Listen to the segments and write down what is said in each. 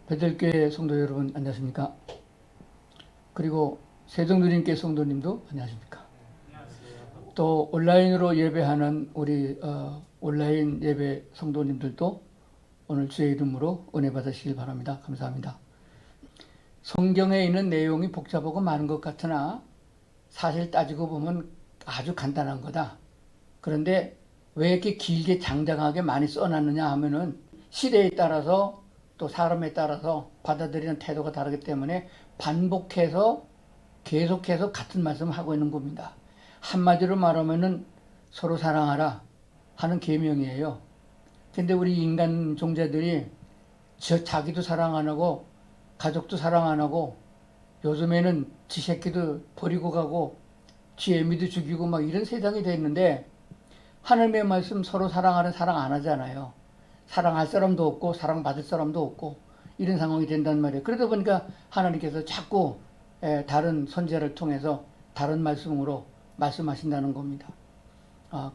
베들교회 성도 여러분 안녕하십니까? 그리고 세종누림교회 성도님도 안녕하십니까? 또 온라인으로 예배하는 우리 온라인 예배 성도님들도 오늘 주의 이름으로 은혜 받으시길 바랍니다. 감사합니다. 성경에 있는 내용이 복잡하고 많은 것 같으나 사실 따지고 보면 아주 간단한 거다. 그런데 왜 이렇게 길게 장장하게 많이 써놨느냐 하면은 시대에 따라서 또 사람에 따라서 받아들이는 태도가 다르기 때문에 반복해서 계속해서 같은 말씀을 하고 있는 겁니다. 한마디로 말하면은 서로 사랑하라 하는 계명이에요. 근데 우리 인간 종자들이 자기도 사랑 안 하고 가족도 사랑 안 하고 요즘에는 지 새끼도 버리고 가고 지 애미도 죽이고 막 이런 세상이 됐는데 하나님의 말씀 서로 사랑하는 사랑 안 하잖아요. 사랑할 사람도 없고 사랑받을 사람도 없고 이런 상황이 된단 말이에요. 그러다 보니까 하나님께서 자꾸 다른 선지자를 통해서 다른 말씀으로 말씀하신다는 겁니다.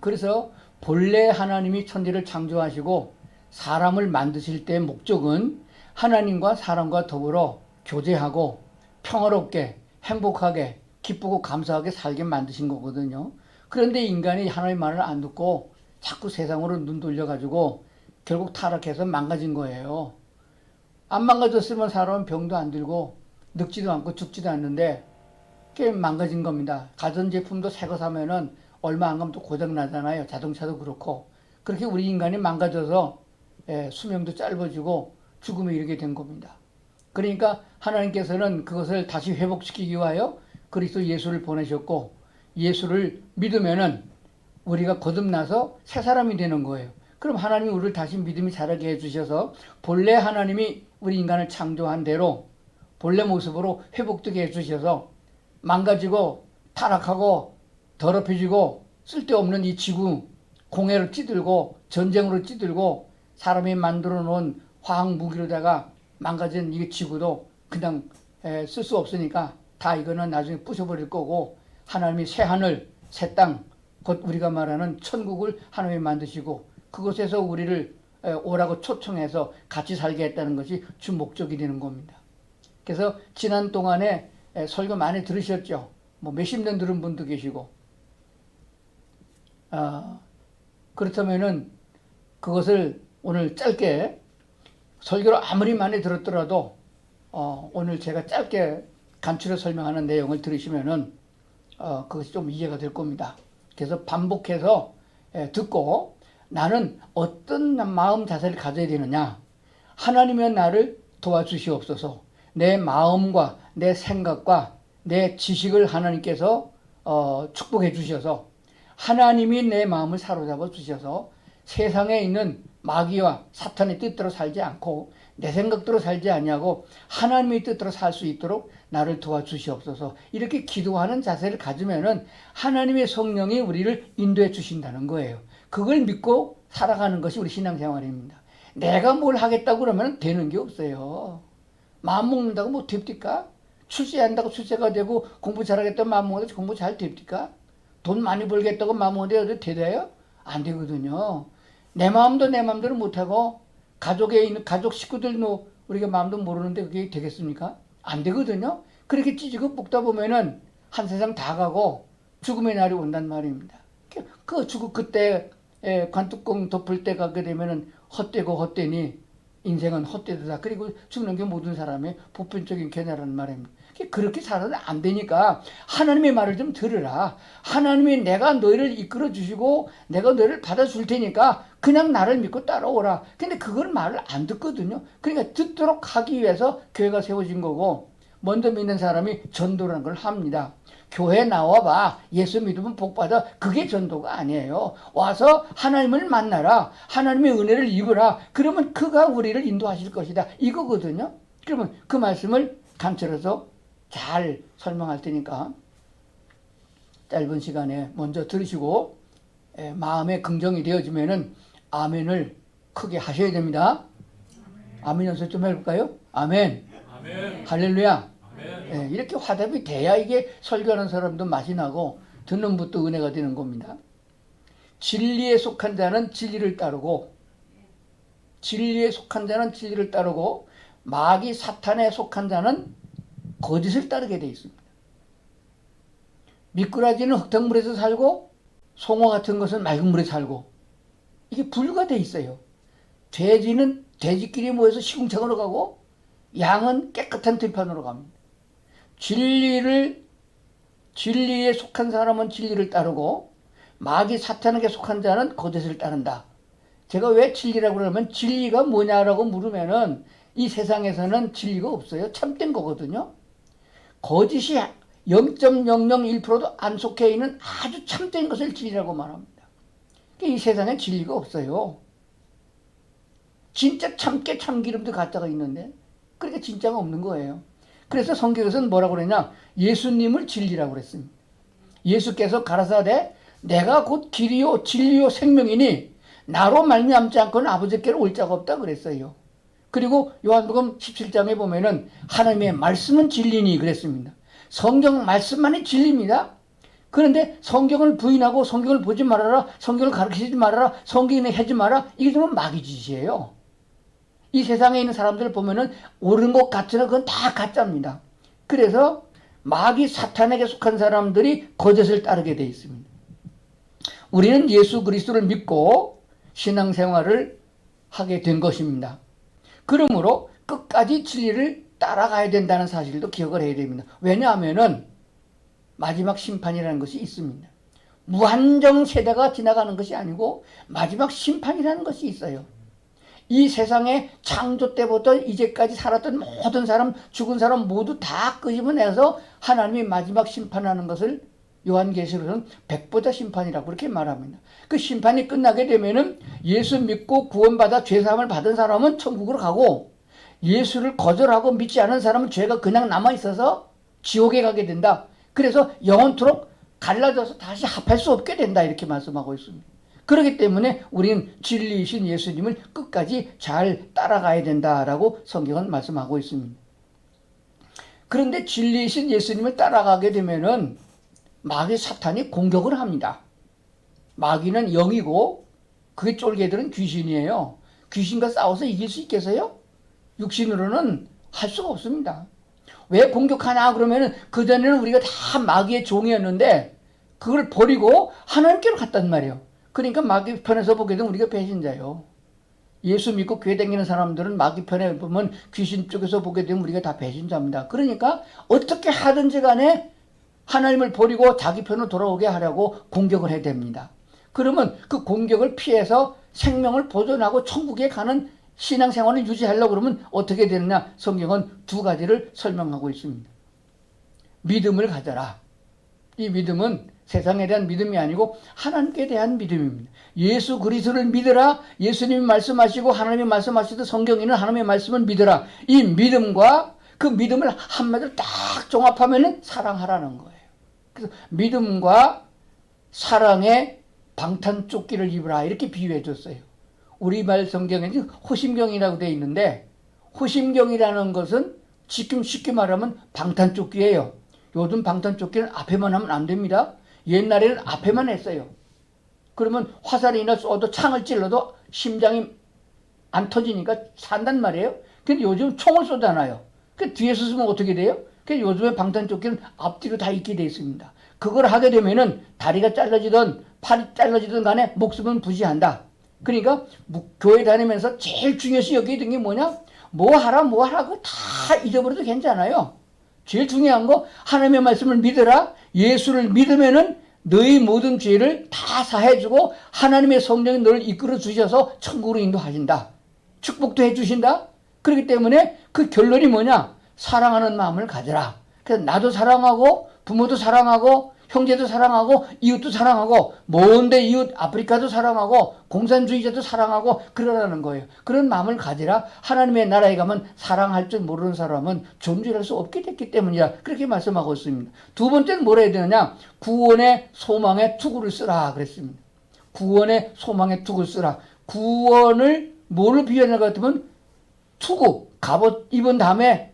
그래서 본래 하나님이 천지를 창조하시고 사람을 만드실 때의 목적은 하나님과 사람과 더불어 교제하고 평화롭게 행복하게 기쁘고 감사하게 살게 만드신 거거든요. 그런데 인간이 하나님의 말을 안 듣고 자꾸 세상으로 눈 돌려가지고 결국 타락해서 망가진 거예요. 안 망가졌으면 사람은 병도 안 들고 늙지도 않고 죽지도 않는데 그게 망가진 겁니다. 가전제품도 새 거 사면은 얼마 안 가면 또 고장 나잖아요. 자동차도 그렇고. 그렇게 우리 인간이 망가져서 수명도 짧아지고 죽음에 이르게 된 겁니다. 그러니까 하나님께서는 그것을 다시 회복시키기 위하여 그리스도 예수를 보내셨고 예수를 믿으면은 우리가 거듭나서 새 사람이 되는 거예요. 그럼 하나님이 우리를 다시 믿음이 자라게 해주셔서 본래 하나님이 우리 인간을 창조한 대로 본래 모습으로 회복되게 해주셔서 망가지고 타락하고 더럽혀지고 쓸데없는 이 지구 공해로 찌들고 전쟁으로 찌들고 사람이 만들어 놓은 화학 무기로다가 망가진 이 지구도 그냥 쓸 수 없으니까 다 이거는 나중에 부셔버릴 거고 하나님이 새 하늘 새 땅 곧 우리가 말하는 천국을 하나님이 만드시고 그곳에서 우리를 오라고 초청해서 같이 살게 했다는 것이 주 목적이 되는 겁니다. 그래서 지난 동안에 설교 많이 들으셨죠? 뭐 몇십 년 들은 분도 계시고 그렇다면은 그것을 오늘 짧게 설교를 아무리 많이 들었더라도 오늘 제가 짧게 간추려 설명하는 내용을 들으시면은 그것이 좀 이해가 될 겁니다. 그래서 반복해서 듣고 나는 어떤 마음 자세를 가져야 되느냐. 하나님의 나를 도와주시옵소서. 내 마음과 내 생각과 내 지식을 하나님께서 축복해 주셔서 하나님이 내 마음을 사로잡아 주셔서 세상에 있는 마귀와 사탄의 뜻대로 살지 않고 내 생각대로 살지 아니하고 하나님의 뜻대로 살 수 있도록 나를 도와주시옵소서. 이렇게 기도하는 자세를 가지면은 하나님의 성령이 우리를 인도해 주신다는 거예요. 그걸 믿고 살아가는 것이 우리 신앙생활입니다. 내가 뭘 하겠다고 그러면 되는 게 없어요. 마음 먹는다고 뭐 됩니까? 출세한다고 출세가 되고 공부 잘하겠다고 마음 먹어도 공부 잘 됩니까? 돈 많이 벌겠다고 마음 먹어도 되나요? 안 되거든요. 내 마음도 내 마음대로 못하고 가족에 있는 가족 식구들도 우리가 마음도 모르는데 그게 되겠습니까? 안 되거든요. 그렇게 찌지고 볶다 보면은 한 세상 다 가고 죽음의 날이 온단 말입니다. 그때 관뚜껑 덮을 때 가게 되면은 헛되고 헛되니 인생은 헛되다. 그리고 죽는 게 모든 사람의 보편적인 견해라는 말입니다. 그렇게 살아도 안 되니까 하나님의 말을 좀 들으라. 하나님이 내가 너희를 이끌어 주시고 내가 너희를 받아줄 테니까 그냥 나를 믿고 따라오라. 근데 그걸 말을 안 듣거든요. 그러니까 듣도록 하기 위해서 교회가 세워진 거고 먼저 믿는 사람이 전도라는 걸 합니다. 교회 나와봐. 예수 믿으면 복받아. 그게 전도가 아니에요. 와서 하나님을 만나라. 하나님의 은혜를 입으라. 그러면 그가 우리를 인도하실 것이다. 이거거든요. 그러면 그 말씀을 간추려서 잘 설명할 테니까 짧은 시간에 먼저 들으시고 마음에 긍정이 되어지면은 아멘을 크게 하셔야 됩니다. 아멘 연습 좀 해볼까요? 아멘. 아멘. 할렐루야. 아멘. 이렇게 화답이 돼야 이게 설교하는 사람도 맛이 나고 듣는 분도 은혜가 되는 겁니다. 진리에 속한 자는 진리를 따르고 진리에 속한 자는 진리를 따르고 마귀 사탄에 속한 자는 거짓을 따르게 돼 있습니다. 미꾸라지는 흙탕물에서 살고 송어 같은 것은 맑은 물에 살고 이게 분류가 돼 있어요. 돼지는 돼지끼리 모여서 시궁창으로 가고 양은 깨끗한 들판으로 갑니다. 진리에 속한 사람은 진리를 따르고 마귀 사탄에게 속한 자는 거짓을 따른다. 제가 왜 진리라고 그러면 진리가 뭐냐라고 물으면은 이 세상에서는 진리가 없어요. 참된 거거든요. 거짓이 0.001%도 안 속해 있는 아주 참된 것을 진리라고 말합니다. 이 세상에 진리가 없어요. 진짜 참깨 참기름도 가짜가 있는데 그러니까 진짜가 없는 거예요. 그래서 성경에서는 뭐라고 그러냐, 예수님을 진리라고 그랬습니다. 예수께서 가라사대 내가 곧 길이요 진리요 생명이니 나로 말미암지 않고는 아버지께로 올 자가 없다 그랬어요. 그리고 요한복음 17장에 보면은 하나님의 말씀은 진리니 그랬습니다. 성경 말씀만이 진리입니다. 그런데 성경을 부인하고 성경을 보지 말아라, 성경을 가르치지 말아라, 성경에 하지 마라, 이게 정말 마귀 짓이에요. 이 세상에 있는 사람들을 보면은 옳은 것 같으나 그건 다 가짜입니다. 그래서 마귀 사탄에게 속한 사람들이 거짓을 따르게 되어 있습니다. 우리는 예수 그리스도를 믿고 신앙생활을 하게 된 것입니다. 그러므로 끝까지 진리를 따라가야 된다는 사실도 기억을 해야 됩니다. 왜냐하면은 마지막 심판이라는 것이 있습니다. 무한정 세대가 지나가는 것이 아니고 마지막 심판이라는 것이 있어요. 이 세상에 창조 때부터 이제까지 살았던 모든 사람, 죽은 사람 모두 다 끄집어내서 하나님이 마지막 심판하는 것을 요한계시록은 백보자 심판이라고 그렇게 말합니다. 그 심판이 끝나게 되면은 예수 믿고 구원받아 죄사함을 받은 사람은 천국으로 가고 예수를 거절하고 믿지 않은 사람은 죄가 그냥 남아있어서 지옥에 가게 된다. 그래서 영원토록 갈라져서 다시 합할 수 없게 된다. 이렇게 말씀하고 있습니다. 그렇기 때문에 우리는 진리이신 예수님을 끝까지 잘 따라가야 된다라고 성경은 말씀하고 있습니다. 그런데 진리이신 예수님을 따라가게 되면은 마귀 사탄이 공격을 합니다. 마귀는 영이고 그게 쫄개들은 귀신이에요. 귀신과 싸워서 이길 수 있겠어요? 육신으로는 할 수가 없습니다. 왜 공격하냐 그러면은 그전에는 우리가 다 마귀의 종이었는데 그걸 버리고 하나님께로 갔단 말이에요. 그러니까 마귀 편에서 보게 되면 우리가 배신자예요. 예수 믿고 교회 다니는 사람들은 마귀 편에 보면 귀신 쪽에서 보게 되면 우리가 다 배신자입니다. 그러니까 어떻게 하든지 간에 하나님을 버리고 자기 편으로 돌아오게 하려고 공격을 해야 됩니다. 그러면 그 공격을 피해서 생명을 보존하고 천국에 가는 신앙생활을 유지하려고 그러면 어떻게 되느냐, 성경은 두 가지를 설명하고 있습니다. 믿음을 가져라. 이 믿음은 세상에 대한 믿음이 아니고 하나님께 대한 믿음입니다. 예수 그리스도를 믿으라. 예수님이 말씀하시고 하나님이 말씀하시듯 성경에는 하나님의 말씀을 믿으라. 이 믿음과 그 믿음을 한마디로 딱 종합하면 사랑하라는 거예요. 그래서 믿음과 사랑의 방탄조끼를 입으라 이렇게 비유해 줬어요. 우리말 성경에는 호심경이라고 되어 있는데 호심경이라는 것은 지금 쉽게 말하면 방탄조끼예요. 요즘 방탄조끼는 앞에만 하면 안 됩니다. 옛날에는 앞에만 했어요. 그러면 화살이나 쏘도 창을 찔러도 심장이 안 터지니까 산단 말이에요. 근데 요즘 총을 쏘잖아요. 그 뒤에서 쏘면 어떻게 돼요? 그 요즘에 방탄조끼는 앞뒤로 다 있게 되어 있습니다. 그걸 하게 되면은 다리가 잘라지든 팔이 잘라지든 간에 목숨은 부지한다. 그러니까 교회 다니면서 제일 중요시 여기게 된 게 뭐냐? 뭐 하라 그거 다 잊어버려도 괜찮아요. 제일 중요한 거 하나님의 말씀을 믿으라. 예수를 믿으면은 너희 모든 죄를 다 사해주고 하나님의 성령이 너를 이끌어 주셔서 천국으로 인도하신다. 축복도 해주신다. 그렇기 때문에 그 결론이 뭐냐? 사랑하는 마음을 가져라. 그래서 나도 사랑하고 부모도 사랑하고 형제도 사랑하고 이웃도 사랑하고 먼데 이웃 아프리카도 사랑하고 공산주의자도 사랑하고 그러라는 거예요. 그런 마음을 가지라. 하나님의 나라에 가면 사랑할 줄 모르는 사람은 존재할 수 없게 됐기 때문이다. 그렇게 말씀하고 있습니다. 두 번째는 뭐라 해야 되느냐? 구원의 소망의 투구를 쓰라 그랬습니다. 구원의 소망의 투구를 쓰라. 구원을 뭐를 비유하는 것 같으면 투구, 갑옷 입은 다음에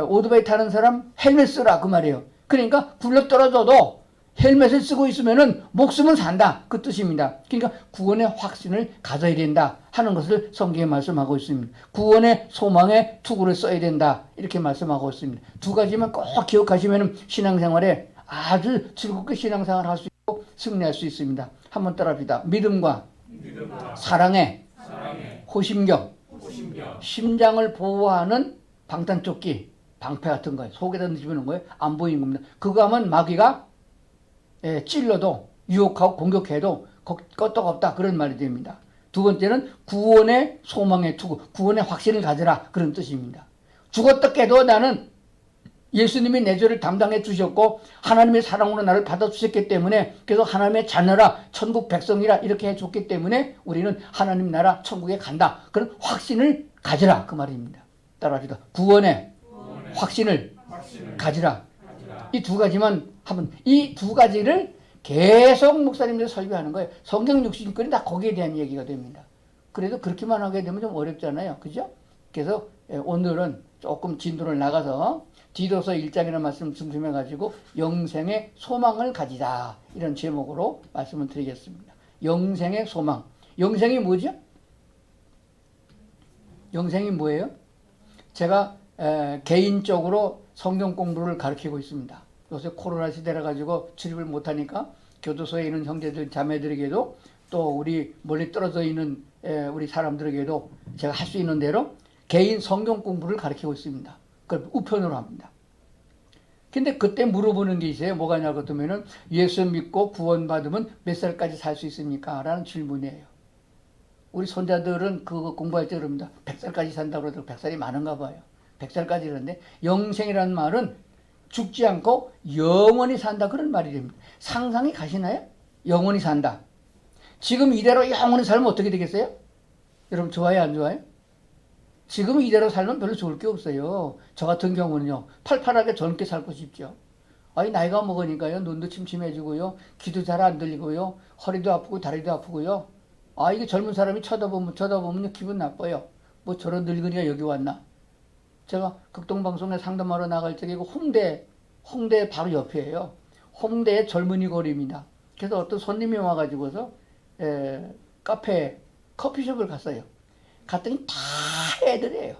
오토바이 타는 사람 헬멧 쓰라 그 말이에요. 그러니까 굴러 떨어져도 헬멧을 쓰고 있으면은 목숨은 산다 그 뜻입니다. 그러니까 구원의 확신을 가져야 된다 하는 것을 성경에 말씀하고 있습니다. 구원의 소망에 투구를 써야 된다 이렇게 말씀하고 있습니다. 두 가지만 꼭 기억하시면 신앙생활에 아주 즐겁게 신앙생활을 할 수 있고 승리할 수 있습니다. 한번 따라합시다. 믿음과 사랑에 호심경, 심장을 보호하는 방탄조끼, 방패 같은 거예요. 속에다 넣으시는 거예요. 안 보이는 겁니다. 그거 하면 마귀가 찔러도 유혹하고 공격해도 끄떡없다 그런 말이 됩니다. 두 번째는 구원의 소망의 투구, 구원의 확신을 가져라 그런 뜻입니다. 죽었다 깨도 나는 예수님이 내 죄를 담당해 주셨고 하나님의 사랑으로 나를 받아주셨기 때문에 그래서 하나님의 자녀라 천국 백성이라 이렇게 해줬기 때문에 우리는 하나님 나라 천국에 간다. 그런 확신을 가져라 그 말입니다. 따라합시다. 구원의 확신을 가지라. 이 두 가지만 하면 이 두 가지를 계속 목사님들이 설교하는 거예요. 성경 60권이 다 거기에 대한 얘기가 됩니다. 그래도 그렇게만 하게 되면 좀 어렵잖아요. 그죠? 그래서 오늘은 조금 진도를 나가서 디도서 1장이라는 말씀 중심해가지고 영생의 소망을 가지자 이런 제목으로 말씀을 드리겠습니다. 영생의 소망. 영생이 뭐죠? 영생이 뭐예요? 제가 개인적으로 성경 공부를 가르치고 있습니다. 요새 코로나 시대라 가지고 출입을 못하니까 교도소에 있는 형제들 자매들에게도 또 우리 멀리 떨어져 있는 우리 사람들에게도 제가 할 수 있는 대로 개인 성경 공부를 가르치고 있습니다. 그걸 우편으로 합니다. 근데 그때 물어보는 게 있어요. 뭐가 냐고 하면은 예수 믿고 구원받으면 몇 살까지 살 수 있습니까? 라는 질문이에요. 우리 손자들은 그거 공부할 때 그럽니다. 100살까지 산다고 그러더라고요. 100살이 많은가 봐요. 100살까지 그러는데 영생이라는 말은 죽지 않고 영원히 산다 그런 말이 됩니다. 상상이 가시나요? 영원히 산다. 지금 이대로 영원히 살면 어떻게 되겠어요? 여러분 좋아요 안 좋아요? 지금 이대로 살면 별로 좋을 게 없어요. 저 같은 경우는요. 팔팔하게 젊게 살고 싶죠. 아니 나이가 먹으니까요. 눈도 침침해지고요. 귀도 잘 안 들리고요. 허리도 아프고 다리도 아프고요. 아 이게 젊은 사람이 쳐다보면 기분 나빠요. 뭐 저런 늙은이가 여기 왔나. 제가 극동방송에 상담하러 나갈 적에 홍대 바로 옆이에요. 홍대의 젊은이 거리입니다. 그래서 어떤 손님이 와가지고서 카페 커피숍을 갔어요. 갔더니 다 애들이에요.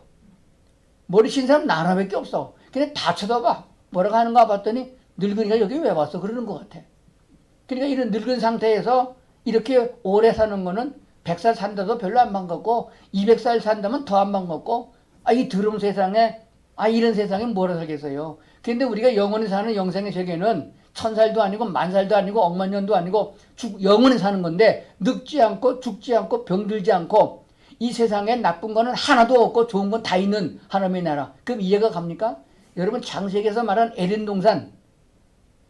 머리 신 사람 나 하나밖에 없어. 근데 다 쳐다봐. 뭐라고 하는가 봤더니 늙은이가 여기 왜 왔어? 그러는 것 같아. 그러니까 이런 늙은 상태에서 이렇게 오래 사는 거는 100살 산다도 별로 안 반갑고 200살 산다면 더 안 반갑고 이 더러운 세상에 이런 세상에 뭐라 살겠어요. 근데 우리가 영원히 사는 영생의 세계는 1000살도 아니고 10,000살도 아니고 억만 년도 아니고 영원히 사는 건데 늙지 않고 죽지 않고 병들지 않고 이 세상에 나쁜 거는 하나도 없고 좋은 건 다 있는 하나님의 나라. 그럼 이해가 갑니까? 여러분 창세기에서 말한 에덴 동산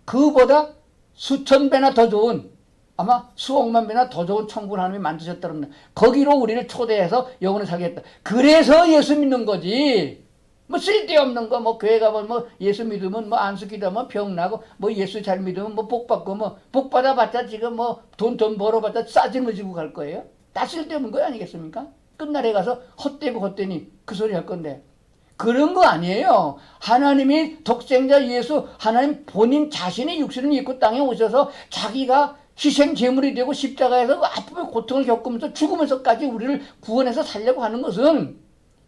그보다 수천 배나 더 좋은 아마 수억만 배나 더 좋은 천국을 하나님이 만드셨다는 거기로 우리를 초대해서 영원히 살겠다. 그래서 예수 믿는 거지. 뭐 쓸데없는 거 뭐 교회 가면 뭐 예수 믿으면 뭐 안수 기도하면 병 나고 뭐 예수 잘 믿으면 뭐 복 받고 뭐 복 받아봤자 지금 뭐 돈 벌어봤자 싸지는 거 지고 갈 거예요. 다 쓸데없는 거 아니겠습니까? 끝날에 가서 헛되고 헛되니 그 소리 할 건데 그런 거 아니에요. 하나님이 독생자 예수 하나님 본인 자신의 육신을 입고 땅에 오셔서 자기가 희생 제물이 되고 십자가에서 아픔의 고통을 겪으면서 죽으면서까지 우리를 구원해서 살려고 하는 것은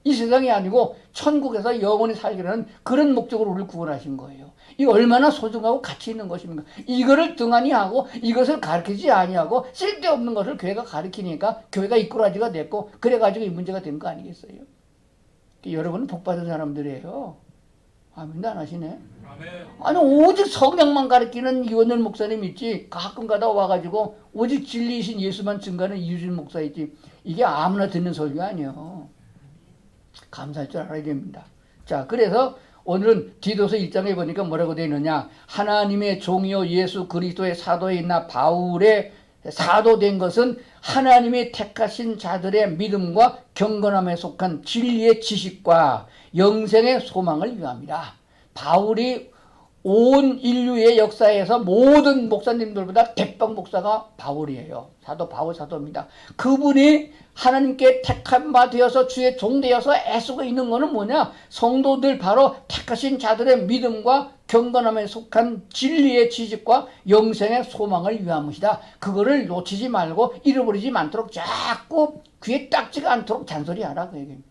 이 세상이 아니고 천국에서 영원히 살기라는 그런 목적으로 우리를 구원하신 거예요. 이 얼마나 소중하고 가치 있는 것입니까? 이거를 등한히 하고 이것을 가르치지 아니하고 쓸데없는 것을 교회가 가르치니까 교회가 이꾸라지가 됐고 그래가지고 이 문제가 된 거 아니겠어요? 여러분은 복받은 사람들이에요. 아멘도 안 하시네. 아니 오직 성령만 가르치는 이원열 목사님 있지 가끔 가다 와가지고 오직 진리이신 예수만 증거하는 이유진 목사 있지 이게 아무나 듣는 설교 아니에요. 감사할 줄 알아야 됩니다. 자 그래서 오늘은 디도서 1장에 보니까 뭐라고 되어 있느냐 하나님의 종이요 예수 그리스도의 사도에 있나 바울의 사도된 것은 하나님의 택하신 자들의 믿음과 경건함에 속한 진리의 지식과 영생의 소망을 위함이라. 바울이 온 인류의 역사에서 모든 목사님들보다 대빵 목사가 바울이에요. 사도 바울 사도입니다. 그분이 하나님께 택한 바 되어서 주의 종 되어서 애쓰고 있는 것은 뭐냐? 성도들 바로 택하신 자들의 믿음과 경건함에 속한 진리의 지식과 영생의 소망을 위한 것이다. 그거를 놓치지 말고 잃어버리지 않도록 자꾸 귀에 딱지가 않도록 잔소리하라 그 얘기입니다.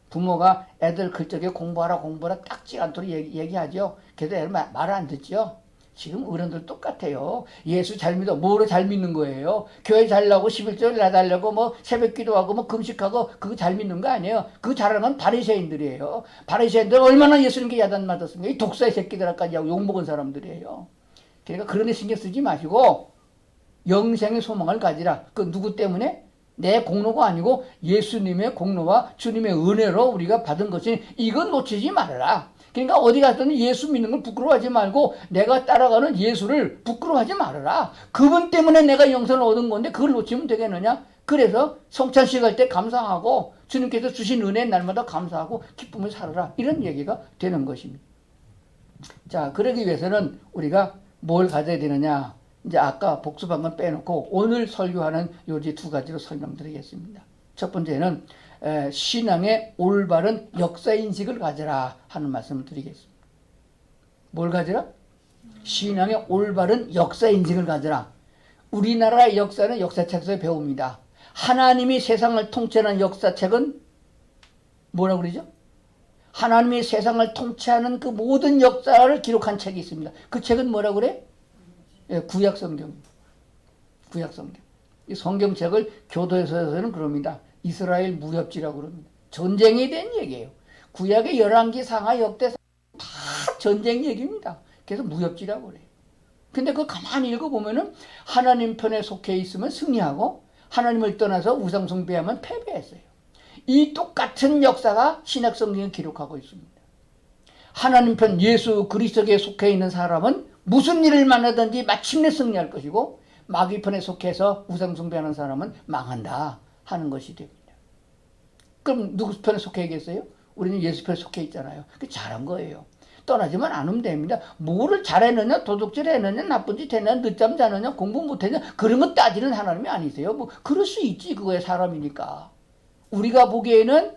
부모가 애들 글적에 공부하라 딱지가 않도록 얘기하죠. 그래도 애들 말을 안 듣죠. 지금 어른들 똑같아요. 예수 잘 믿어. 뭐로 잘 믿는 거예요? 교회 잘 나오고 11절 나달라고 뭐 새벽 기도하고 뭐 금식하고 그거 잘 믿는 거 아니에요. 그거 잘하는 건 바리새인들이에요. 바리새인들 얼마나 예수님께 야단 맞았습니까? 이 독사의 새끼들까지 하고 욕먹은 사람들이에요. 그러니까 그런 데 신경 쓰지 마시고 영생의 소망을 가지라. 그 누구 때문에? 내 공로가 아니고 예수님의 공로와 주님의 은혜로 우리가 받은 것이 이건 놓치지 말아라. 그러니까 어디 가서는 예수 믿는 걸 부끄러워하지 말고 내가 따라가는 예수를 부끄러워하지 말아라. 그분 때문에 내가 영생을 얻은 건데 그걸 놓치면 되겠느냐? 그래서 성찬식 할 때 감사하고 주님께서 주신 은혜 날마다 감사하고 기쁨을 살아라. 이런 얘기가 되는 것입니다. 자, 그러기 위해서는 우리가 뭘 가져야 되느냐? 이제 아까 복습한 건 빼놓고 오늘 설교하는 요지 두 가지로 설명드리겠습니다. 첫 번째는 신앙의 올바른 역사인식을 가져라 하는 말씀을 드리겠습니다. 뭘 가져라? 신앙의 올바른 역사인식을 가져라. 우리나라의 역사는 역사책에서 배웁니다. 하나님이 세상을 통치하는 역사책은 뭐라고 그러죠? 하나님이 세상을 통치하는 그 모든 역사를 기록한 책이 있습니다. 그 책은 뭐라고 그래? 구약성경입니다. 구약성경. 이 성경책을 교도에서는 그럽니다. 이스라엘 무협지라고 그럽니다. 전쟁에 대한 얘기예요. 구약의 열왕기 상하 역대상 다 전쟁 얘기입니다. 그래서 무협지라고 그래요. 근데 그거 가만히 읽어보면은 하나님 편에 속해 있으면 승리하고 하나님을 떠나서 우상 숭배하면 패배했어요. 이 똑같은 역사가 신약성경에 기록하고 있습니다. 하나님 편 예수 그리스도에 속해 있는 사람은 무슨 일을 만나든지 마침내 승리할 것이고 마귀 편에 속해서 우상 숭배하는 사람은 망한다 하는 것이 됩니다. 그럼 누구 편에 속해 있겠어요? 우리는 예수 편에 속해 있잖아요. 그게 잘한 거예요. 떠나지만 않으면 됩니다. 뭐를 잘했느냐, 도둑질 했느냐, 나쁜 짓 했느냐, 늦잠 자느냐, 공부 못했느냐 그런 거 따지는 하나님이 아니세요. 뭐 그럴 수 있지. 그거에 사람이니까. 우리가 보기에는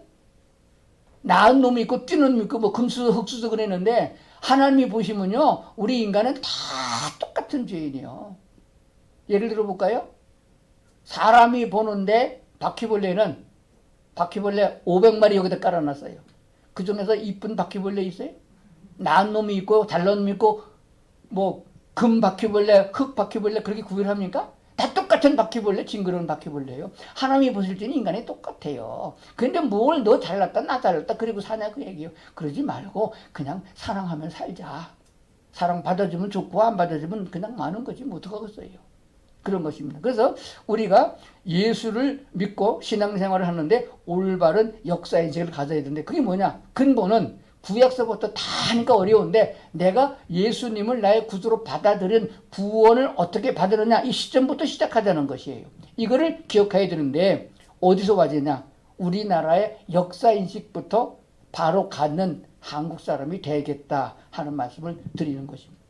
나은 놈이 있고 뛰는 놈이 있고 뭐 금수저 흙수저 그랬는데 하나님이 보시면요 우리 인간은 다 똑같은 죄인이요. 예를 들어 볼까요? 사람이 보는데 바퀴벌레 500마리 여기다 깔아놨어요. 그 중에서 이쁜 바퀴벌레 있어요? 나은 놈이 있고 잘난 놈이 있고 뭐 금 바퀴벌레, 흙 바퀴벌레 그렇게 구별합니까? 다 똑같은 바퀴벌레, 징그러운 바퀴벌레예요. 하나님이 보실 때는 인간이 똑같아요. 근데 뭘 너 잘났다 나 잘났다 그리고 사냐 그 얘기예요. 그러지 말고 그냥 사랑하면 살자. 사랑 받아주면 좋고 안 받아주면 그냥 마는 거지 뭐 어떡하겠어요. 그런 것입니다. 그래서 우리가 예수를 믿고 신앙생활을 하는데 올바른 역사인식을 가져야 되는데 그게 뭐냐? 근본은 구약서부터 다 하니까 어려운데 내가 예수님을 나의 구주로 받아들인 구원을 어떻게 받으느냐 이 시점부터 시작하자는 것이에요. 이거를 기억해야 되는데 어디서 와지냐? 우리나라의 역사인식부터 바로 갖는 한국 사람이 되겠다 하는 말씀을 드리는 것입니다.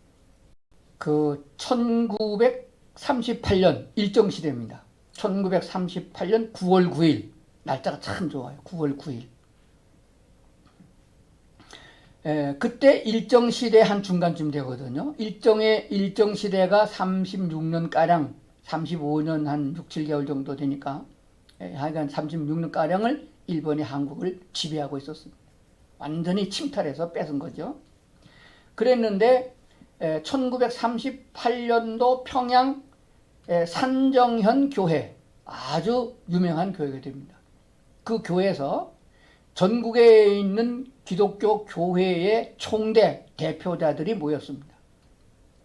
그 1938년 일정시대입니다. 1938년 9월 9일 날짜가 참 좋아요. 9월 9일. 그때 일정시대 한 중간쯤 되거든요. 일정시대가 36년가량, 35년 한 6, 7개월 정도 되니까, 하여간 36년가량을 일본이 한국을 지배하고 있었습니다. 완전히 침탈해서 뺏은 거죠. 그랬는데, 1938년도 평양 산정현 교회, 아주 유명한 교회가 됩니다. 그 교회에서 전국에 있는 기독교 교회의 총대 대표자들이 모였습니다.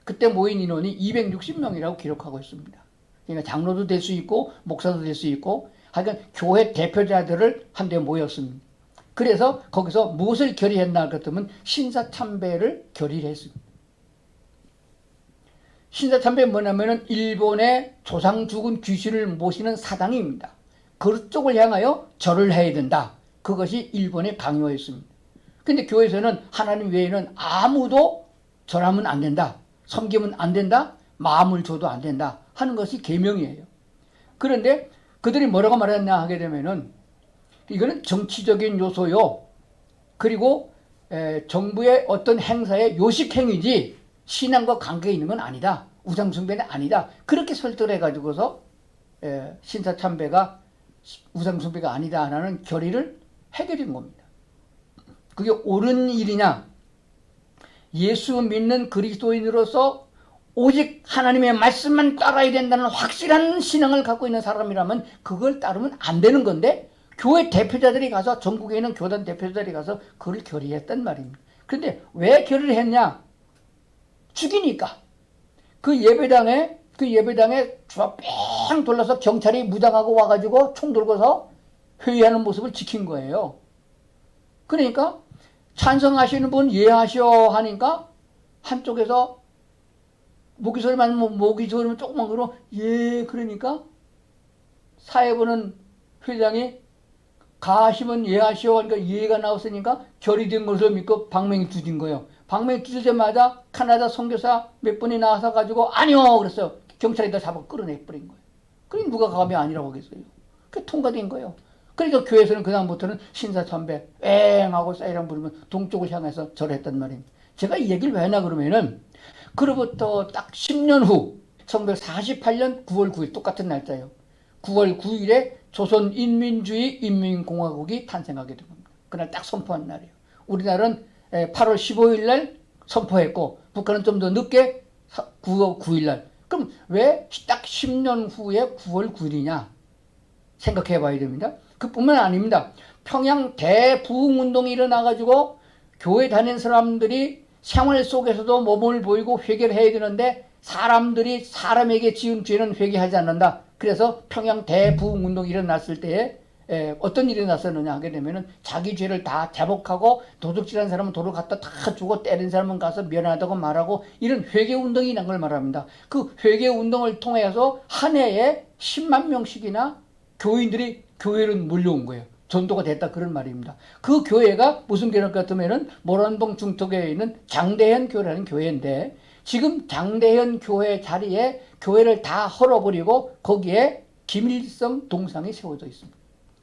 그때 모인 인원이 260명이라고 기록하고 있습니다. 그러니까 장로도 될 수 있고 목사도 될 수 있고 하여간 교회 대표자들을 한데 모였습니다. 그래서 거기서 무엇을 결의했나 그랬더니 신사참배를 결의를 했습니다. 신사참배는 뭐냐면은 일본의 조상 죽은 귀신을 모시는 사당입니다. 그쪽을 향하여 절을 해야 된다. 그것이 일본의 강요였습니다. 근데 교회에서는 하나님 외에는 아무도 절하면 안 된다, 섬기면 안 된다, 마음을 줘도 안 된다 하는 것이 계명이에요. 그런데 그들이 뭐라고 말했냐 하게 되면은 이거는 정치적인 요소요, 그리고 정부의 어떤 행사의 요식행위지 신앙과 관계 있는 건 아니다, 우상숭배는 아니다, 그렇게 설득을 해가지고서 신사참배가 우상숭배가 아니다라는 결의를 하게 된 겁니다. 그게 옳은 일이냐, 예수 믿는 그리스도인으로서 오직 하나님의 말씀만 따라야 된다는 확실한 신앙을 갖고 있는 사람이라면 그걸 따르면 안 되는 건데, 교회 대표자들이 가서, 전국에 있는 교단 대표자들이 가서 그걸 결의했단 말입니다. 그런데 왜 결의를 했냐? 죽이니까. 그 예배당에 쫙 돌려서 경찰이 무장하고 와가지고 총 들고서 회의하는 모습을 지킨 거예요. 그러니까 찬성하시는 분 예하시오 하니까 한쪽에서 모기 소리면 조금만 그러 예, 그러니까 사회보는 회장이 가하시면 예하시오 하니까 예가 나왔으니까 결의된 것을 믿고 방맹이 두진 거예요. 방맹이 두자마자 카나다 선교사 몇 분이 나와서 가지고 아니요 그랬어요. 경찰이 다 잡아 끌어내버린 거예요. 그러니 누가 감히 아니라고 하겠어요. 그게 통과된 거예요. 그러니까 교회에서는 그다음부터는 신사참배 앵하고 사이랑 부르면 동쪽을 향해서 절했단 말입니다. 제가 이 얘기를 왜 하냐 그러면은, 그로부터 딱 10년 후 1948년 9월 9일 똑같은 날짜예요. 9월 9일에 조선인민주의 인민공화국이 탄생하게 된 겁니다. 그날 딱 선포한 날이에요. 우리나라는 8월 15일 날 선포했고 북한은 좀 더 늦게 9월 9일 날. 그럼 왜 딱 10년 후에 9월 9일이냐 생각해 봐야 됩니다. 그뿐만 아닙니다. 평양 대부흥운동이 일어나가지고 교회 다니는 사람들이 생활 속에서도 모범을 보이고 회개를 해야 되는데 사람들이 사람에게 지은 죄는 회개하지 않는다. 그래서 평양 대부흥운동이 일어났을 때에 어떤 일이 났었느냐 하게 되면은 자기 죄를 다 자복하고 도둑질한 사람은 돌을 갖다 다 주고 때린 사람은 가서 미안하다고 말하고 이런 회개운동이 난 걸 말합니다. 그 회개운동을 통해서 한 해에 10만 명씩이나 교인들이 교회로 몰려온 거예요. 전도가 됐다 그런 말입니다. 그 교회가 무슨 교회 같으면은 모란봉 중턱에 있는 장대현 교회라는 교회인데, 지금 장대현 교회 자리에 교회를 다 헐어버리고 거기에 김일성 동상이 세워져 있습니다.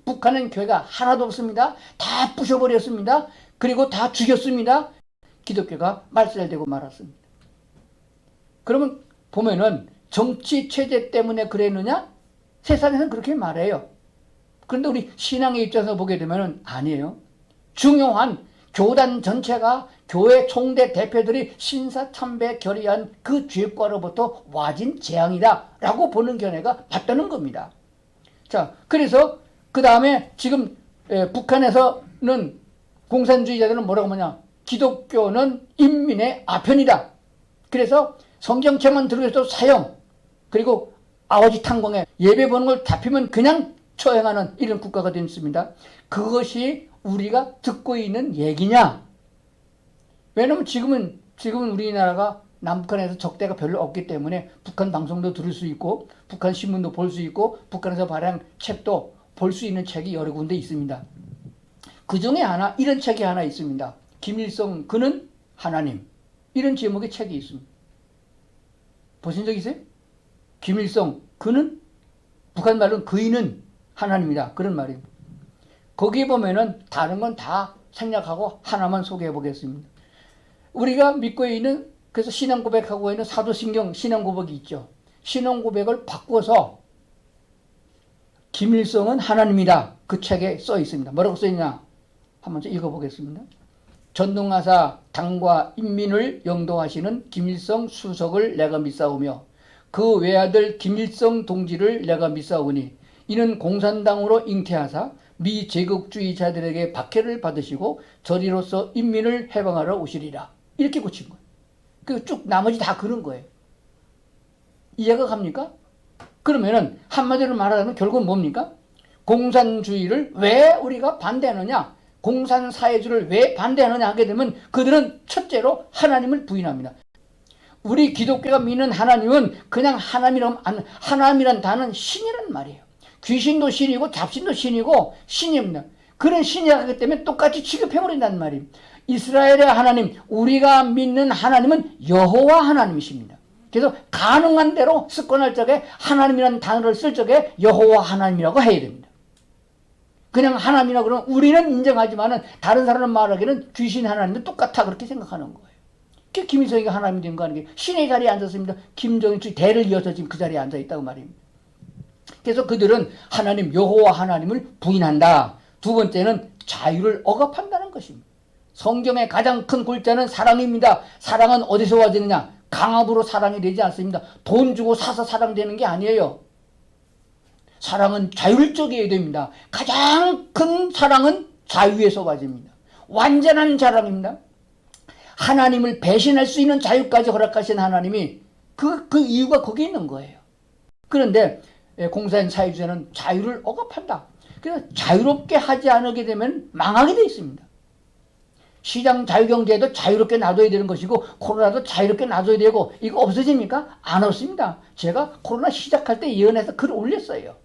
북한은 교회가 하나도 없습니다. 다 부셔버렸습니다. 그리고 다 죽였습니다. 기독교가 말살되고 말았습니다. 그러면 보면은 정치 체제 때문에 그랬느냐? 세상에서는 그렇게 말해요. 그런데 우리 신앙의 입장에서 보게 되면 아니에요. 중요한 교단 전체가, 교회 총대 대표들이 신사참배 결의한 그 죄과로부터 와진 재앙이다 라고 보는 견해가 맞다는 겁니다. 자, 그래서 그 다음에 지금 북한에서는 공산주의자들은 뭐라고 하냐, 기독교는 인민의 아편이다. 그래서 성경책만 들고서도 사형, 그리고 아버지 탄광에 예배 보는 걸 잡히면 그냥 처형하는 이런 국가가 됐습니다. 그것이 우리가 듣고 있는 얘기냐? 왜냐면 지금은 우리나라가 남북한에서 적대가 별로 없기 때문에 북한 방송도 들을 수 있고 북한 신문도 볼 수 있고 북한에서 발행한 책도 볼 수 있는 책이 여러 군데 있습니다. 그 중에 이런 책이 하나 있습니다. 김일성 그는 하나님, 이런 제목의 책이 있습니다. 보신 적 있어요? 김일성 그는, 북한 말로는 그이는 하나님이다 그런 말입니다. 거기에 보면은 다른 건 다 생략하고 하나만 소개해 보겠습니다. 우리가 믿고 있는, 그래서 신앙 고백하고 있는 사도신경 신앙 고백이 있죠. 신앙 고백을 바꿔서 김일성은 하나님이다 그 책에 써 있습니다. 뭐라고 써 있냐 한번 읽어보겠습니다. 전능하사 당과 인민을 영도하시는 김일성 수석을 내가 믿사오며 그 외아들 김일성 동지를 내가 믿사오니 이는 공산당으로 잉태하사 미제국주의자들에게 박해를 받으시고 저리로서 인민을 해방하러 오시리라. 이렇게 고친 거예요. 그 쭉 나머지 다 그런 거예요. 이해가 갑니까? 그러면은 한마디로 말하자면 결국은 뭡니까? 공산주의를 왜 우리가 반대하느냐, 공산사회주의를 왜 반대하느냐 하게 되면 그들은 첫째로 하나님을 부인합니다. 우리 기독교가 믿는 하나님은 그냥 하나님이란 단어는 신이란 말이에요. 귀신도 신이고 잡신도 신이고 신입니다. 그런 신약이기 때문에 똑같이 취급해버린단 말이에요. 이스라엘의 하나님, 우리가 믿는 하나님은 여호와 하나님이십니다. 그래서 가능한 대로 습관할 적에 하나님이라는 단어를 쓸 적에 여호와 하나님이라고 해야 됩니다. 그냥 하나님이라 그러면 우리는 인정하지만은 다른 사람은 말하기는 귀신 하나님도 똑같아 그렇게 생각하는 거예요. 김일성이가 하나님이 된 거 아니에요. 신의 자리에 앉았습니다. 김정일 대를 이어서 지금 그 자리에 앉아 있다고 말입니다. 그래서 그들은 하나님 여호와 하나님을 부인한다. 두 번째는 자유를 억압한다는 것입니다. 성경의 가장 큰 골자는 사랑입니다. 사랑은 어디서 와지느냐? 강압으로 사랑이 되지 않습니다. 돈 주고 사서 사랑되는 게 아니에요. 사랑은 자율적이어야 됩니다. 가장 큰 사랑은 자유에서 와집니다. 완전한 사랑입니다. 하나님을 배신할 수 있는 자유까지 허락하신 하나님이 그 이유가 거기에 있는 거예요. 그런데 공산 사회주의는 자유를 억압한다. 그래서 자유롭게 하지 않게 되면 망하게 되어 있습니다. 시장 자유경제도 자유롭게 놔둬야 되는 것이고 코로나도 자유롭게 놔둬야 되고 이거 없어집니까? 안 없습니다. 제가 코로나 시작할 때 예언해서 글을 올렸어요.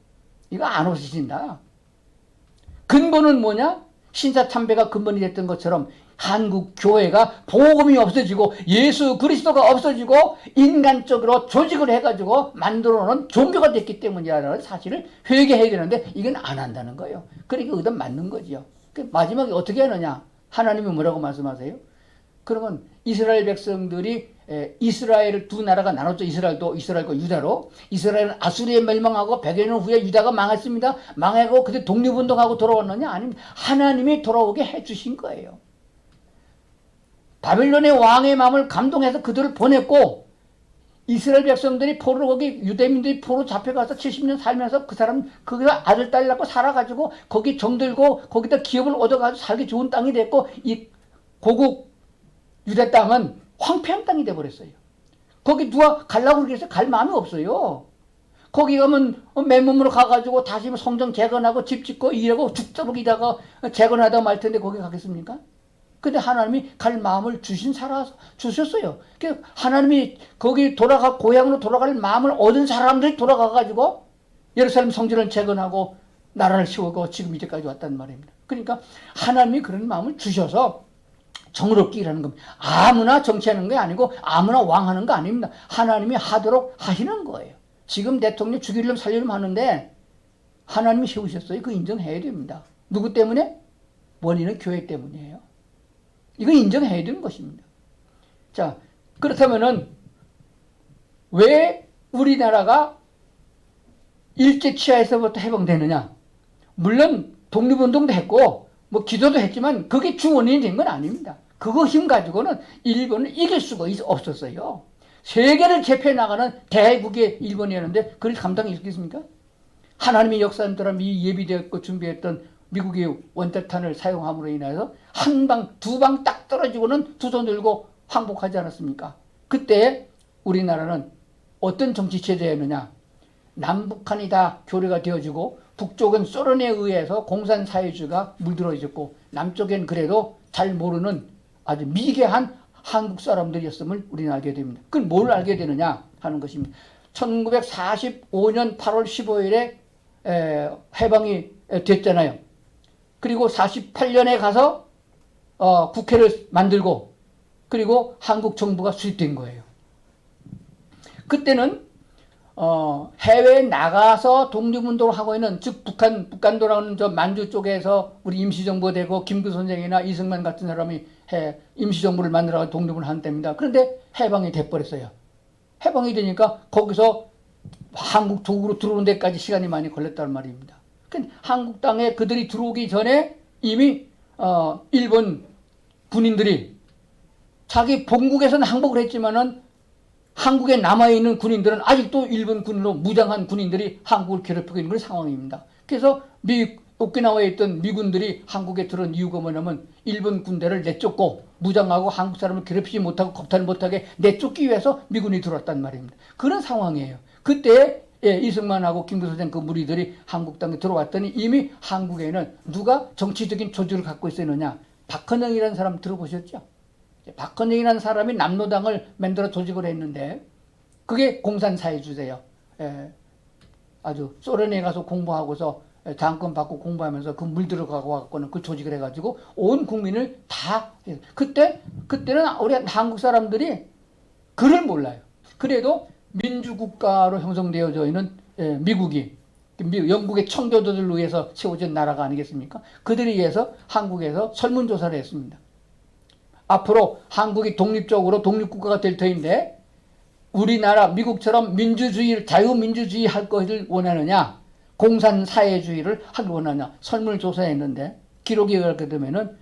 이거 안 없어진다. 근본은 뭐냐? 신사참배가 근본이 됐던 것처럼 한국 교회가 복음이 없어지고 예수 그리스도가 없어지고 인간적으로 조직을 해가지고 만들어놓은 종교가 됐기 때문이라는 사실을 회개해야 되는데 이건 안 한다는 거예요. 그러니까 의도 맞는 거죠. 마지막에 어떻게 하느냐? 하나님이 뭐라고 말씀하세요? 그러면 이스라엘 백성들이 이스라엘을 두 나라가 나눴죠. 이스라엘과 유다로. 이스라엘은 아수리에 멸망하고 100여 년 후에 유다가 망했습니다. 망하고 그때 독립운동하고 돌아왔느냐? 아닙니다. 하나님이 돌아오게 해주신 거예요. 바빌론의 왕의 마음을 감동해서 그들을 보냈고 이스라엘 백성들이 포로 거기 유대민들이 포로 잡혀가서 70년 살면서 그 사람 거기서 아들 딸 낳고 살아가지고 거기 정들고 거기다 기업을 얻어가지고 살기 좋은 땅이 됐고 이 고국 유대 땅은 황폐한 땅이 돼버렸어요. 거기 누가 가려고 그래서 갈 마음이 없어요. 거기 가면 맨몸으로 가가지고 다시 성전 재건하고 집 짓고 이러고 죽도록 이다가 재건하다 말 텐데 거기 가겠습니까? 근데 하나님이 갈 마음을 주셨어요. 그래서 하나님이 거기 고향으로 돌아갈 마음을 얻은 사람들이 돌아가가지고 예루살렘 성전을 재건하고 나라를 세우고 지금 이제까지 왔단 말입니다. 그러니까 하나님이 그런 마음을 주셔서 정의롭게 일하는 겁니다. 아무나 정치하는 게 아니고 아무나 왕하는 거 아닙니다. 하나님이 하도록 하시는 거예요. 지금 대통령 죽이려면 살리려면 하는데 하나님이 세우셨어요. 그 인정해야 됩니다. 누구 때문에? 원인은 교회 때문이에요. 이거 인정해야 되는 것입니다. 자, 그렇다면은 왜 우리나라가 일제 치하에서부터 해방되느냐? 물론 독립운동도 했고 뭐 기도도 했지만 그게 주원인이 된 건 아닙니다. 그거 힘 가지고는 일본을 이길 수가 없었어요. 세계를 제패해 나가는 대국의 일본이었는데 그걸 감당이 있겠습니까? 하나님의 역사에 따라 예비되었고 준비했던 미국의 원자탄을 사용함으로 인해서 한 방, 두 방 딱 떨어지고는 두 손 들고 항복하지 않았습니까? 그때 우리나라는 어떤 정치체제였느냐? 남북한이 다 교류가 되어지고 북쪽은 소련에 의해서 공산사회주의가 물들어 있었고 남쪽엔 그래도 잘 모르는 아주 미개한 한국 사람들이었음을 우리는 알게 됩니다. 그건 뭘 알게 되느냐 하는 것입니다. 1945년 8월 15일에 해방이 됐잖아요. 그리고 48년에 가서 국회를 만들고 그리고 한국 정부가 수립된 거예요. 그때는 해외에 나가서 독립운동을 하고 있는 즉 북한도라는 저 만주 쪽에서 우리 임시정부가 되고 김구 선생이나 이승만 같은 사람이 임시정부를 만들어 독립을 한 때입니다. 그런데 해방이 돼버렸어요. 해방이 되니까 거기서 한국 쪽으로 들어오는 데까지 시간이 많이 걸렸단 말입니다. 한국 땅에 그들이 들어오기 전에 이미 일본 군인들이 자기 본국에서는 항복을 했지만은 한국에 남아있는 군인들은 아직도 일본 군으로 무장한 군인들이 한국을 괴롭히고 있는 그런 상황입니다. 그래서 오키나와에 있던 미군들이 한국에 들어온 이유가 뭐냐면 일본 군대를 내쫓고 무장하고 한국 사람을 괴롭히지 못하고 겁탈 못하게 내쫓기 위해서 미군이 들어왔단 말입니다. 그런 상황이에요. 그때 이승만하고 김구 선생 그 무리들이 한국 땅에 들어왔더니 이미 한국에는 누가 정치적인 조직을 갖고 있었느냐? 박헌영이라는 사람 들어보셨죠? 박헌영이라는 사람이 남로당을 만들어 조직을 했는데 그게 공산사회주의예요. 아주 소련에 가서 공부하고서 장학금 받고 공부하면서 그 물들어가고 와갖고는 그 조직을 해가지고 온 국민을 다 그때는 우리 한국 사람들이 글을 몰라요. 그래도 민주국가로 형성되어져 있는 미국이 영국의 청교도들을 위해서 세워진 나라가 아니겠습니까? 그들에 의해서 한국에서 설문조사를 했습니다. 앞으로 한국이 독립적으로 독립국가가 될 터인데 우리나라 미국처럼 민주주의를 자유민주주의 할 것을 원하느냐 공산사회주의를 하길 원하느냐 설문을 조사했는데 기록이 그렇게 되면은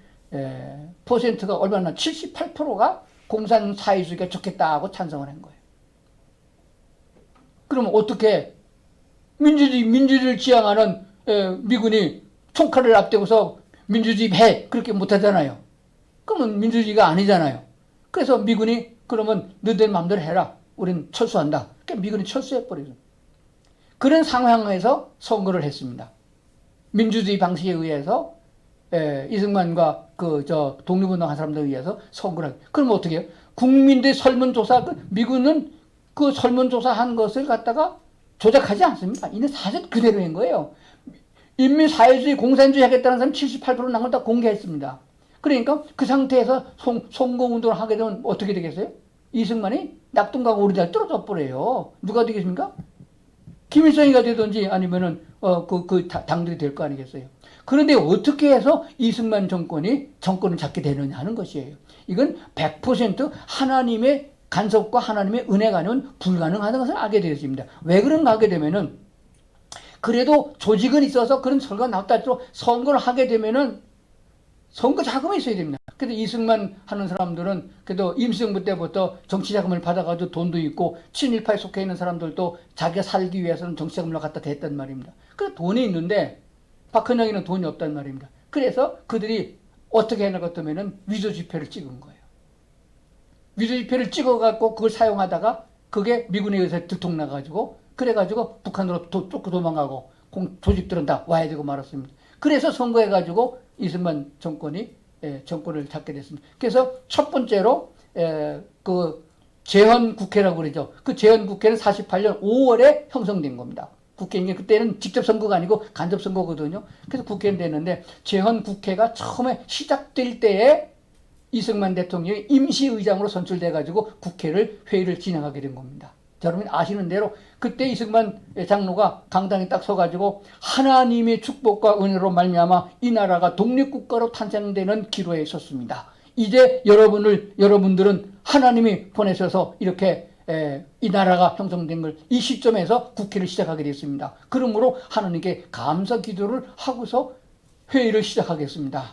퍼센트가 얼마나 78%가 공산사회주의가 좋겠다고 찬성을 한 거예요. 그러면 어떻게 민주주의를 지향하는 미군이 총칼을 앞대고서 민주주의 해 그렇게 못하잖아요. 그러면 민주주의가 아니잖아요. 그래서 미군이 그러면 너희들 마음대로 해라. 우린 철수한다. 그러니까 미군이 철수해버리죠. 그런 상황에서 선거를 했습니다. 민주주의 방식에 의해서 이승만과 독립운동한 사람들에 의해서 선거를 하고. 그럼 어떻게 해요? 국민들 설문조사 미군은 그 설문조사한 것을 갖다가 조작하지 않습니다. 이는 사실 그대로인 거예요. 인민사회주의 공산주의 하겠다는 사람 78% 난 걸 다 공개했습니다. 그러니까 그 상태에서 선거운동을 하게 되면 어떻게 되겠어요? 이승만이 낙동강 오리달 떨어져 버려요. 누가 되겠습니까? 김일성이가 되든지 아니면은 당들이 될 거 아니겠어요. 그런데 어떻게 해서 이승만 정권을 잡게 되느냐 하는 것이에요. 이건 100% 하나님의 간섭과 하나님의 은혜가 아니면 불가능하다는 것을 알게 되었습니다. 왜 그런가 하게 되면은 그래도 조직은 있어서 그런 선거가 나왔다 할수록 선거를 하게 되면은 선거 자금이 있어야 됩니다. 그래도 이승만 하는 사람들은 그래도 임시정부 때부터 정치 자금을 받아가지고 돈도 있고 친일파에 속해 있는 사람들도 자기가 살기 위해서는 정치 자금을 갖다 댔단 말입니다. 그래서 돈이 있는데 박헌영이는 돈이 없단 말입니다. 그래서 그들이 어떻게 해나갔다면은 위조 지폐를 찍은 거예요. 위조 지폐를 찍어갖고 그걸 사용하다가 그게 미군에 의해서 들통나가지고 그래가지고 북한으로 쫓고 도망가고 조직들은 다 와야 되고 말았습니다. 그래서 선거해가지고 이승만 정권이 정권을 잡게 됐습니다. 그래서 첫 번째로 그 재헌국회라고 그러죠. 그 재헌국회는 48년 5월에 형성된 겁니다. 국회는 그때는 직접 선거가 아니고 간접 선거거든요. 그래서 국회는 됐는데 재헌국회가 처음에 시작될 때에 이승만 대통령이 임시의장으로 선출돼가지고 회의를 진행하게 된 겁니다. 여러분 아시는 대로 그때 이승만 장로가 강당에 딱 서가지고 하나님의 축복과 은혜로 말미암아 이 나라가 독립국가로 탄생되는 기로에 섰습니다. 이제 여러분들은 하나님이 보내셔서 이렇게 이 나라가 형성된 걸 이 시점에서 국회를 시작하게 됐습니다. 그러므로 하나님께 감사 기도를 하고서 회의를 시작하겠습니다.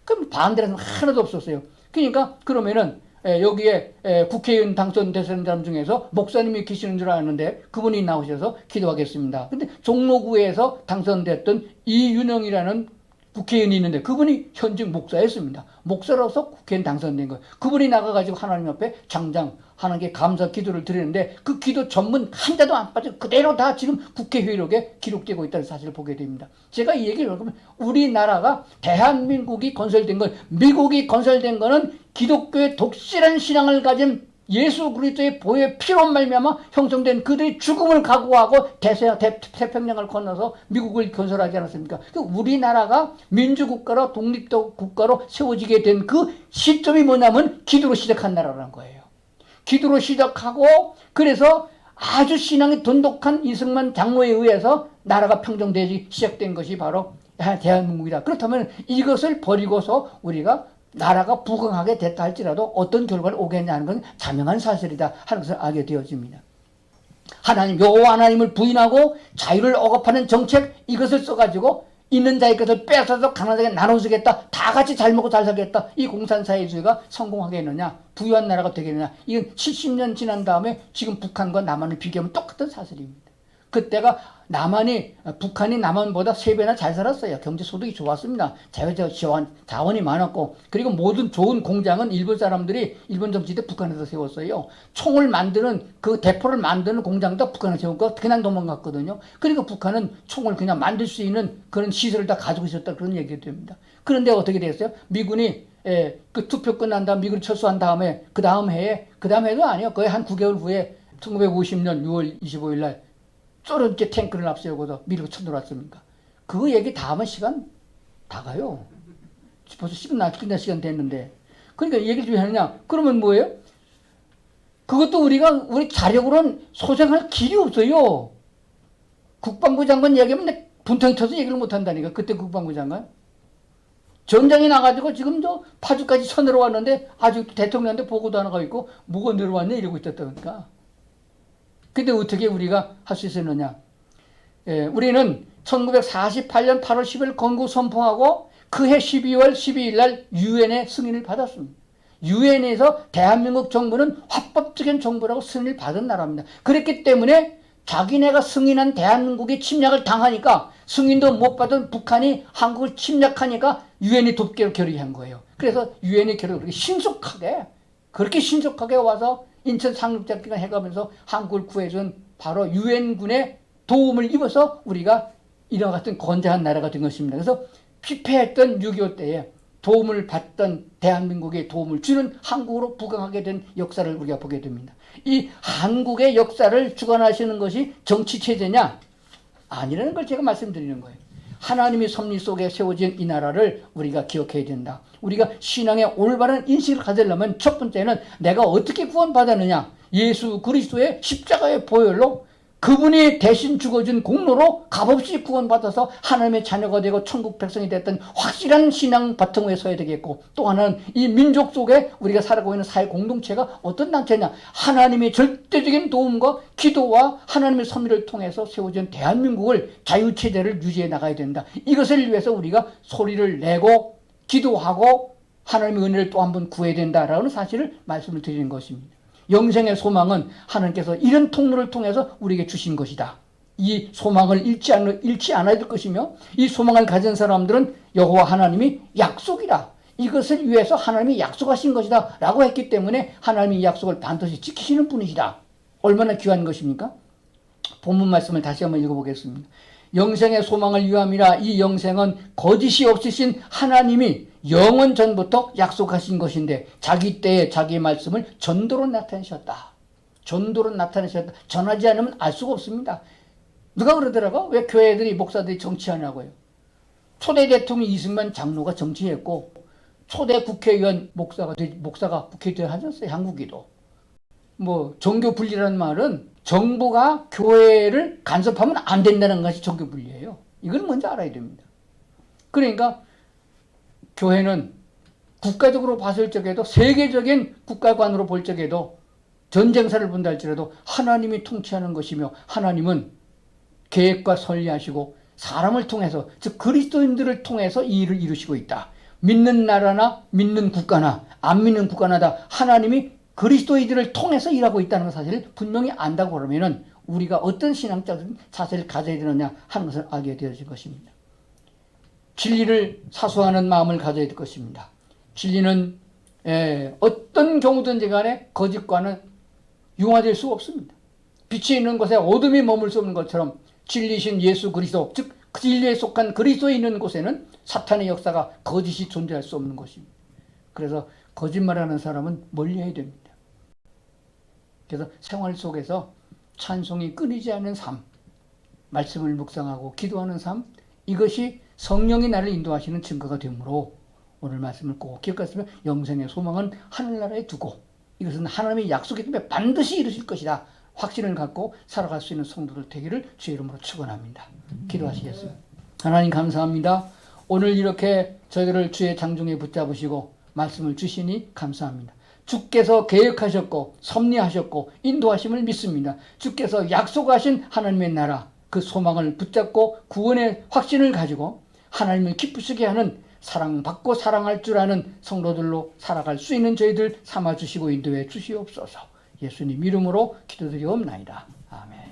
그럼 반대라는 하나도 없었어요. 그러니까 그러면은 여기에 국회의원 당선되는 사람 중에서 목사님이 계시는 줄 아는데 그분이 나오셔서 기도하겠습니다. 근데 종로구에서 당선됐던 이윤영이라는 국회의원이 있는데 그분이 현직 목사였습니다. 목사로서 국회의원 당선된 거예요. 그분이 나가가지고 하나님 앞에 장장 하나님께 감사 기도를 드리는데 그 기도 전문 한 자도 안 빠져 그대로 다 지금 국회회의록에 기록되고 있다는 사실을 보게 됩니다. 제가 이 얘기를 하면 우리나라가 대한민국이 건설된 건 미국이 건설된 거는 기독교의 독실한 신앙을 가진 예수 그리스도의 보혈 피로 말미암아 형성된 그들이 죽음을 각오하고 태평양을 건너서 미국을 건설하지 않았습니까? 우리나라가 민주국가로 독립국가로 세워지게 된 그 시점이 뭐냐면 기도로 시작한 나라라는 거예요. 기도로 시작하고 그래서 아주 신앙이 돈독한 이승만 장로에 의해서 나라가 평정되기 시작된 것이 바로 대한민국이다. 그렇다면 이것을 버리고서 우리가 나라가 부강하게 됐다 할지라도 어떤 결과를 오겠냐는 건 자명한 사실이다 하는 것을 알게 되어집니다. 여호와 하나님을 부인하고 자유를 억압하는 정책 이것을 써가지고 있는 자의 것을 뺏어서 가난하게 나눠주겠다. 다 같이 잘 먹고 잘 살겠다. 이 공산사회주의가 성공하겠느냐. 부유한 나라가 되겠느냐. 이건 70년 지난 다음에 지금 북한과 남한을 비교하면 똑같은 사실입니다. 그때가 북한이 남한보다 3배나 잘 살았어요. 경제 소득이 좋았습니다. 자원이 많았고, 그리고 모든 좋은 공장은 일본 정치 때 북한에서 세웠어요. 총을 만드는, 그 대포를 만드는 공장도 북한에서 세웠고, 그냥 도망갔거든요. 그러니까 북한은 총을 그냥 만들 수 있는 그런 시설을 다 가지고 있었다. 그런 얘기가 됩니다. 그런데 어떻게 됐어요? 미군이, 그 투표 끝난 다음 미군이 철수한 다음에, 그 다음 해도 아니요. 거의 한 9개월 후에 1950년 6월 25일 날, 소련제 탱크를 앞세우고서 미국을 쳐들어왔습니까? 그거 얘기 다 하면 시간 다 가요. 벌써 끝날 시간 됐는데. 그러니까 얘기를 좀 하느냐? 그러면 뭐예요? 그것도 우리 자력으로는 소생할 길이 없어요. 국방부 장관 얘기하면 분통이 터서 얘기를 못 한다니까. 그때 국방부 장관. 전장에 나가지고 지금 저 파주까지 쳐내려왔는데 아직도 대통령한테 보고도 안 하고 있고 뭐가 내려왔네 이러고 있었다니까. 근데 어떻게 우리가 할 수 있었느냐? 우리는 1948년 8월 10일 건국 선포하고 그해 12월 12일 날 유엔의 승인을 받았습니다. 유엔에서 대한민국 정부는 합법적인 정부라고 승인을 받은 나라입니다. 그렇기 때문에 자기네가 승인한 대한민국이 침략을 당하니까 승인도 못 받은 북한이 한국을 침략하니까 유엔이 돕기로 결의한 거예요. 그래서 유엔이 그렇게 그렇게 신속하게 와서 인천 상륙작전 해가면서 한국을 구해준 바로 유엔군의 도움을 입어서 우리가 이와 같은 건재한 나라가 된 것입니다. 그래서 피폐했던 6.25 때에 도움을 받던 대한민국에 도움을 주는 한국으로 부강하게 된 역사를 우리가 보게 됩니다. 이 한국의 역사를 주관하시는 것이 정치체제냐? 아니라는 걸 제가 말씀드리는 거예요. 하나님의 섭리 속에 세워진 이 나라를 우리가 기억해야 된다. 우리가 신앙의 올바른 인식을 가지려면 첫 번째는 내가 어떻게 구원받았느냐? 예수 그리스도의 십자가의 보혈로 그분이 대신 죽어준 공로로 값없이 구원받아서 하나님의 자녀가 되고 천국 백성이 됐던 확실한 신앙 바탕 위에 서야 되겠고, 또 하나는 이 민족 속에 우리가 살아가고 있는 사회 공동체가 어떤 단체냐? 하나님의 절대적인 도움과 기도와 하나님의 섭리를 통해서 세워진 대한민국을 자유체제를 유지해 나가야 된다. 이것을 위해서 우리가 소리를 내고 기도하고 하나님의 은혜를 또 한 번 구해야 된다라는 사실을 말씀을 드리는 것입니다. 영생의 소망은 하나님께서 이런 통로를 통해서 우리에게 주신 것이다. 이 소망을 잃지 않아야 될 것이며, 이 소망을 가진 사람들은 여호와 하나님이 약속이라, 이것을 위해서 하나님이 약속하신 것이다 라고 했기 때문에 하나님이 이 약속을 반드시 지키시는 분이시다. 얼마나 귀한 것입니까? 본문 말씀을 다시 한번 읽어보겠습니다. 영생의 소망을 위함이라. 이 영생은 거짓이 없으신 하나님이 영원 전부터 약속하신 것인데 자기 때에 자기의 말씀을 전도로 나타내셨다. 전도로 나타내셨다. 전하지 않으면 알 수가 없습니다. 누가 그러더라고? 왜 교회들이 목사들이 정치하냐고요. 초대 대통령 이승만 장로가 정치했고 초대 국회의원 목사가 국회의원 하셨어요. 한국이도. 뭐 종교 분리라는 말은 정부가 교회를 간섭하면 안 된다는 것이 종교 분리예요. 이걸 먼저 알아야 됩니다. 그러니까 교회는 국가적으로 봤을 적에도, 세계적인 국가관으로 볼 적에도, 전쟁사를 본다 할지라도 하나님이 통치하는 것이며, 하나님은 계획과 설리하시고 사람을 통해서, 즉 그리스도인들을 통해서 이 일을 이루시고 있다. 믿는 나라나 믿는 국가나 안 믿는 국가나 다 하나님이 그리스도인들을 통해서 일하고 있다는 사실을 분명히 안다고 그러면은 우리가 어떤 신앙적인 자세를 가져야 되느냐 하는 것을 알게 되어질 것입니다. 진리를 사수하는 마음을 가져야 될 것입니다. 진리는 어떤 경우든지 간에 거짓과는 융화될 수 없습니다. 빛이 있는 곳에 어둠이 머물 수 없는 것처럼 진리신 예수 그리스도, 즉 진리에 속한 그리스도에 있는 곳에는 사탄의 역사가 거짓이 존재할 수 없는 것입니다. 그래서 거짓말하는 사람은 멀리해야 됩니다. 그래서 생활 속에서 찬송이 끊이지 않는 삶, 말씀을 묵상하고 기도하는 삶, 이것이 성령이 나를 인도하시는 증거가 되므로 오늘 말씀을 꼭 기억하시면 영생의 소망은 하늘나라에 두고 이것은 하나님의 약속이기 때문에 반드시 이루실 것이다. 확신을 갖고 살아갈 수 있는 성도들 되기를 주의 이름으로 축원합니다. 기도하시겠습니다. 하나님 감사합니다. 오늘 이렇게 저희들을 주의 장중에 붙잡으시고 말씀을 주시니 감사합니다. 주께서 계획하셨고 섭리하셨고 인도하심을 믿습니다. 주께서 약속하신 하나님의 나라, 그 소망을 붙잡고 구원의 확신을 가지고 하나님을 기쁘시게 하는, 사랑받고 사랑할 줄 아는 성도들로 살아갈 수 있는 저희들 삼아주시고 인도해 주시옵소서. 예수님 이름으로 기도드리옵나이다. 아멘.